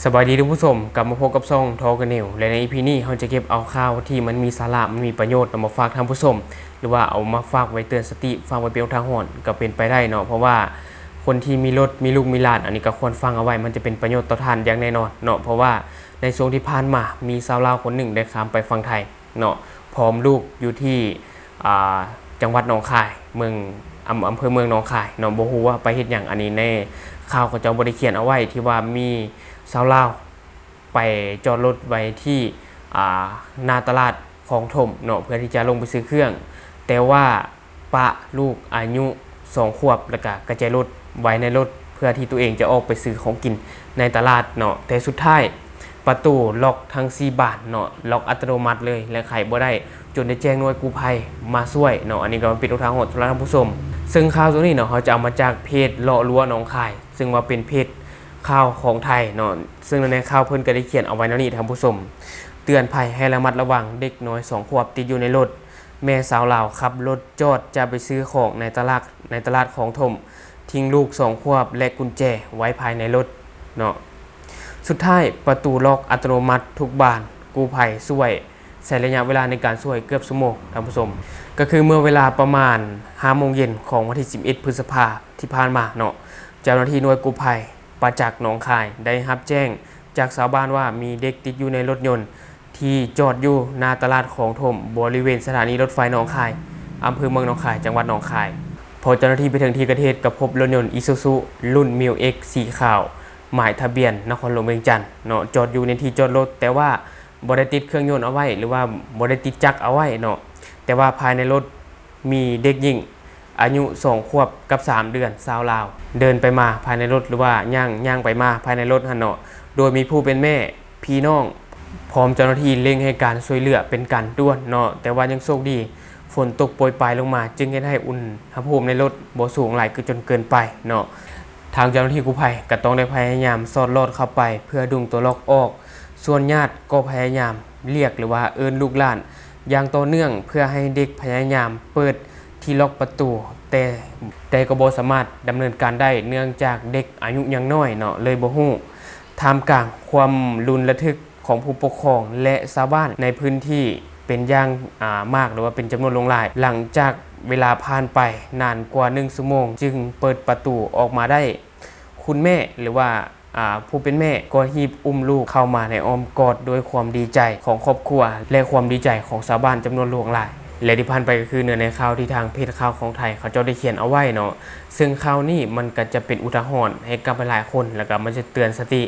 สบายดีทุกผู้ชมกลับมาพบกับช่องทอกันนิวและใน EP นี้เราจะเก็บเอาข่าวที่มันมีสาระมันมีประโยชน์เอามาฝากท่านผู้ชมหรือว่าเอามาฝากไว้เตือนสติฝากไว้เป็นอุทาหรณ์ก็เป็นไปได้เนาะเพราะว่าคนที่มีรถมีลูกมีหลานอันนี้ก็ควรฟังเอาไว้มันจะเป็นประโยชน์ต่อท่านอย่างแน่นอนเนาะเพราะว่าในช่วงที่ผ่านมามีชาวลาวคนหนึ่งได้ข้ามไปฝั่งไทยเนาะพร้อมลูกอยู่ที่จังหวัดหนองคายเมืองอำเภอเมืองหนองคายเนาะบ่ฮู้ว่าไปเฮ็ดหยังอันนี้ในข่าวเขาเจ้าบ่ได้เขียนเอาไว้ที่ว่ามีชาวลาวไปจอดรถไว้ที่หน้าตลาดของถมเนาะเพื่อที่จะลงไปซื้อเครื่องแต่ว่าปะลูกอายุ2 ขวบแล้วก็กระจายรถไว้ในรถเพื่อที่ตัวเองจะออกไปซื้อของกินในตลาดเนาะแต่สุดท้ายประตูล็อกทั้ง4 บานเนาะล็อกอัตโนมัติเลยและไขบ่ได้จนได้แจ้งหน่วยกู้ภัยมาช่วยเนาะอันนี้ก็เป็นอุทาหรณ์สำหรับท่านผู้ชมซึ่งข่าวตัวนี้เนาะเขาจะเอามาจากเพจเลาะรั้วหนองคายซึ่งว่าเป็นเพจข่าวของไทยเนาะซึ่งในข่าวเพิ่นก็ได้เขียนเอาไว้แล้วนี่ท่านผู้ชมเตือนภัยให้ระมัดระวังเด็กน้อย2 ขวบติดอยู่ในรถแม่สาวลาวขับรถจอดจะไปซื้อของในตลาดของถมทิ้งลูก2 ขวบและกุญแจไว้ภายในรถเนาะสุดท้ายประตูล็อกอัตโนมัติทุกบานกู้ภัยช่วยใช้ระยะเวลาในการช่วยเกือบชั่วโมงท่านผู้ชมก็คือเมื่อเวลาประมาณ 5 โมงเย็นของวันที่11 พฤษภาคมที่ผ่านมาเนาะเจ้าหน้าที่หน่วยกู้ภัยประจักษ์หนองคายได้รับแจ้งจากชาวบ้านว่ามีเด็กติดอยู่ในรถยนต์ที่จอดอยู่หน้าตลาดของถมบริเวณสถานีรถไฟหนองคายอำเภอเมืองหนองคายจังหวัดหนองคายพอเจ้าหน้าที่ไปถึงที่เกิดเหตุก็พบรถยนต์ Isuzu รุ่น Mil X สีขาวหมายทะเบียนนครหลวงเวียงจันทน์เนาะจอดอยู่ในที่จอดรถแต่ว่าบ่ได้ติดเครื่องยนต์เอาไว้หรือว่าบ่ได้ติดจักรเอาไว้เนาะแต่ว่าภายในรถมีเด็กหญิงอายุ2 ขวบกับ3 เดือนชาวลาวเดินไปมาภายในรถหรือว่าย่างไปมาภายในรถหั่นเนาะโดยมีผู้เป็นแม่พี่น้องพร้อมเจ้าหน้าที่เร่งให้การช่วยเหลือเป็นการด่วนเนาะแต่ว่ายังโชคดีฝนตกโปรยปลายลงมาจึงเฮ็ดให้อุณหภูมิในรถบ่สูงหลายจนเกินไปเนาะทางเจ้าหน้าที่กู้ภัยก็ต้องได้พยายามสอดลอดเข้าไปเพื่อดึงตัวล็อกออกส่วนญาติก็พยายามเรียกหรือว่าเอิ้นลูกหลานอย่างต่อเนื่องเพื่อให้เด็กพยายามเปิดที่ล็อกประตูแต่ก็บ่สามารถดำเนินการได้เนื่องจากเด็กอายุยังน้อยเนาะเลยบ่ฮู้ท่ามกลางความรุนระทึกของผู้ปกครองและชาวบ้านในพื้นที่เป็นอย่างมากหรือว่าเป็นจำนวนลงหลายหลังจากเวลาผ่านไปนานกว่า1 ชั่วโมงจึงเปิดประตูออกมาได้คุณแม่หรือว่าผู้เป็นแม่ก็รีบอุ้มลูกเข้ามาในอ้อมกอดด้วยความดีใจของครอบครัวและความดีใจของชาวบ้านจำนวนหลายและที่ผ่านไปก็คือเนื้อในข่าวที่ทางเพจข่าวของไทยเขาเจ้าได้เขียนเอาไว้เนาะซึ่งข่าวนี้มันก็จะเป็นอุทาหรณ์ให้กับหลายคนแล้วก็มันจะเตือนสติ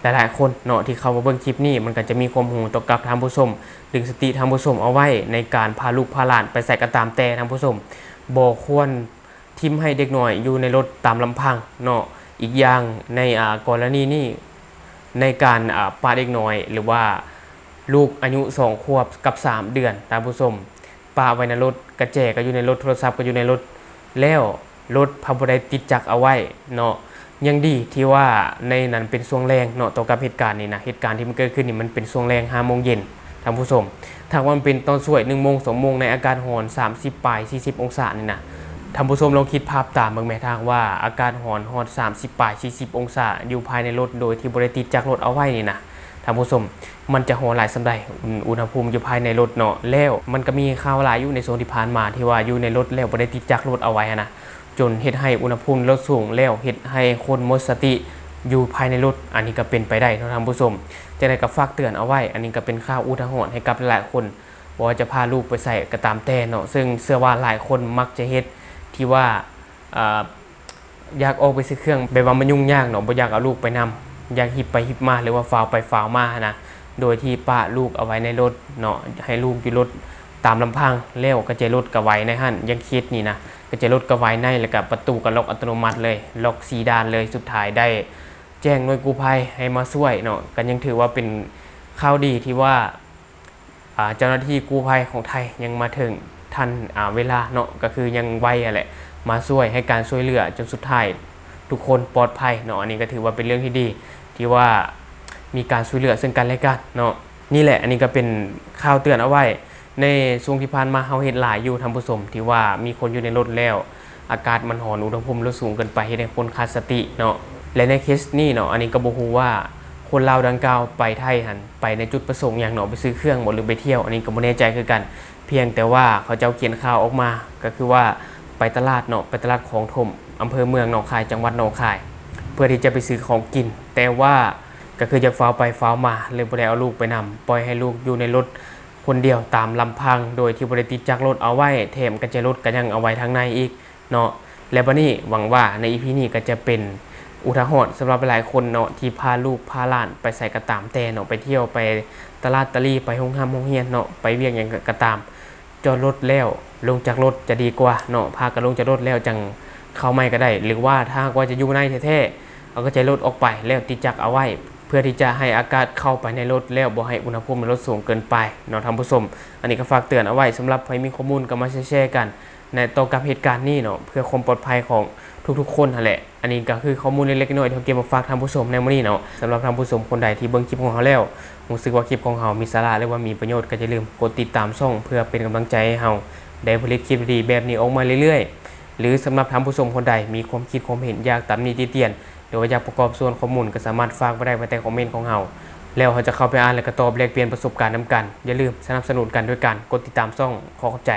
หลายๆคนเนาะที่เข้ามาเบิ่งคลิปนี้มันก็จะมีความรู้ต่อกับท่านผู้ชมดึงสติท่านผู้ชมเอาไว้ในการพาลูกพาหลานไปใส่กระตามแต่ท่านผู้ชมบ่ควรทิ่มให้เด็กน้อยอยู่ในรถตามลำพังเนาะอีกอย่างในกรณีนี้ในการปาเด็กน้อยหรือว่าลูกอายุ2 ขวบกับ3 เดือนท่านผู้ชมปาไว้ในรถกระแจก็อยู่ในรถโทรศัพท์ก็อยู่ในรถแล้วรถพาบ่ได้ติดจักรเอาไว้เนาะยังดีที่ว่าในนั้นเป็นช่วงแรงเนาะต่อกับเหตุการณ์นี้นะเหตุการณ์ที่มันเกิดขึ้นนี่มันเป็นช่วงแรง 5 โมงเย็นท่านผู้ชมถ้าว่ามันเป็นตอนสวย1 โมง 2 โมงในอากาศร้อน30 ปลาย 40 องศานี่นะท่านผู้ชมลองคิดภาพตามเบิ่งแม่ทางว่าอากาศร้อน30 ปลาย 40 องศาอยู่ภายในรถโดยที่บ่ได้ติดจักรรถเอาไว้นี่นะท่านผู้ชมมันจะร้อนหลายส่ำใดอุณหภูมิอยู่ภายในรถเนาะแล้วมันก็มีข่าวหลายอยู่ในโซนที่ผ่านมาที่ว่าอยู่ในรถแล้วบ่ได้ติดจักรรถเอาไว้นะจนเฮ็ดให้อุณหภูมิลดสูงแล้วเฮ็ดให้คนหมดสติอยู่ภายในรถอันนี้ก็เป็นไปได้ท่านผู้ชมจะได้ก็ฝากเตือนเอาไว้อันนี้ก็เป็นข่าวอุทาหรณ์ให้กับหลายคนว่าจะพาลูกไปใส่กระตามแต่เนาะซึ่งเชื่อว่าหลายคนมักจะเฮ็ดที่ว่าอยากออกไปซื้อเครื่องแบบว่ามันยุ่งยากเนาะบ่อยากเอาลูกไปนำอยากหิบไปหิบมาหรือว่าฝาวไปฝาวมานะโดยที่ป้าลูกเอาไว้ในรถเนาะให้ลูกอยู่รถตามลำพังแล้วก็จะรถก็ไว้ในหั่นยังคิดนี่นะก็จะรถก็ไว้ในแล้วก็ประตูก็ล็อกอัตโนมัติเลยล็อก4 ด้านเลยสุดท้ายได้แจ้งหน่วยกู้ภัยให้มาช่วยเนาะก็ยังถือว่าเป็นข่าวดีที่ว่าเจ้าหน้าที่กู้ภัยของไทยยังมาถึงทันเวลาเนาะก็คือยังไวแหละมาช่วยให้การช่วยเหลือจนสุดท้ายทุกคนปลอดภัยเนาะอันนี้ก็ถือว่าเป็นเรื่องที่ดีที่ว่ามีการช่วยเหลือซึ่งกันและกันเนาะนี่แหละอันนี้ก็เป็นข่าวเตือนเอาไว้ในช่วงที่ผ่านมาเฮาเห็นหลายอยู่ท่านผู้ชมที่ว่ามีคนอยู่ในรถแล้วอากาศมันร้อนอุณหภูมิลดสูงเกินไปเฮ็ดให้คนขาดสติเนาะและในเคสนี้เนาะอันนี้ก็บ่ฮู้ว่า คนลาวดังกล่าวไปไทยหันไปในจุดประสงค์อย่างเนาะไปซื้อเครื่องบ่หรือไปเที่ยวอันนี้ก็บ่แน่ใจคือกันเพียงแต่ว่าเขาเจ้าเขียนข่าวออกมาก็คือว่าไปตลาดเนาะไปตลาดของถมอำเภอเมืองหนองคายจังหวัดหนองคาย เพื่อที่จะไปซื้อของกินแต่ว่าก็คือจะฟ้าวไปฟ้าวมาเลยบ่ได้เอาลูกไปนำปล่อยให้ลูกอยู่ในรถคนเดียวตามลำพังโดยที่บ่ได้ติดจักรรถเอาไว้แถมกระจายรถก็ยังเอาไว้ทางในอีกเนาะและบัดนี้หวังว่าใน EP นี้ก็จะเป็นอุทาหรณ์สำหรับหลายคนเนาะที่พาลูกพาหลานไปใส่กระตามแต่เนาะไปเที่ยวไปตลาดตะลี่ไปโรงแรมโรงเรียนเนาะไปเวียงหยังกระตามจอดรถแล้วลงจากรถจะดีกว่าเนาะพากันลงจากรถแล้วจังเข้าไม่ก็ได้หรือว่าถ้าว่าจะอยู่ในแท้ๆเอาก็ใจรถออกไปแล้วติดจักรเอาไว้เพื่อที่จะให้อากาศเข้าไปในรถแล้วบ่ให้อุณหภูมิมันลดสูงเกินไปเนาะท่านผู้ชมอันนี้ก็ฝากเตือนเอาไว้สำหรับใครมีข้อมูลก็มาแชร์กันในต่อกับเหตุการณ์นี้เนาะเพื่อความปลอดภัยของทุกๆคนนั่นแหละอันนี้ก็คือข้อมูลเล็กๆน้อยๆที่เก็บมาฝากท่านผู้ชมในมื้อนี้เนาะสำหรับท่านผู้ชมคนใดที่เบิ่งคลิปของเราแล้วรู้สึกว่าคลิปของเรามีสาระหรือว่ามีประโยชน์ก็อย่าลืมกดติดตามช่องเพื่อเป็นกำลังใจให้เราได้ผลิตคลิปดีๆแบบนี้ออกมาเรื่อยๆหรือสำหรับท่านผู้ชมคนใดมีความคิดความเห็นอยากตำหนิติเตียนหรือว่าอยากประกอบส่วนข้อมูลก็สามารถฝากไว้ได้ภายใต้คอมเมนต์ของเราแล้วเราจะเข้าไปอ่านและก็ตอบแลกเปลี่ยนประสบการณ์นำกันอย่าลืมสนับสนุนกันด้วยการกดติดตามช่องขอขอบใจ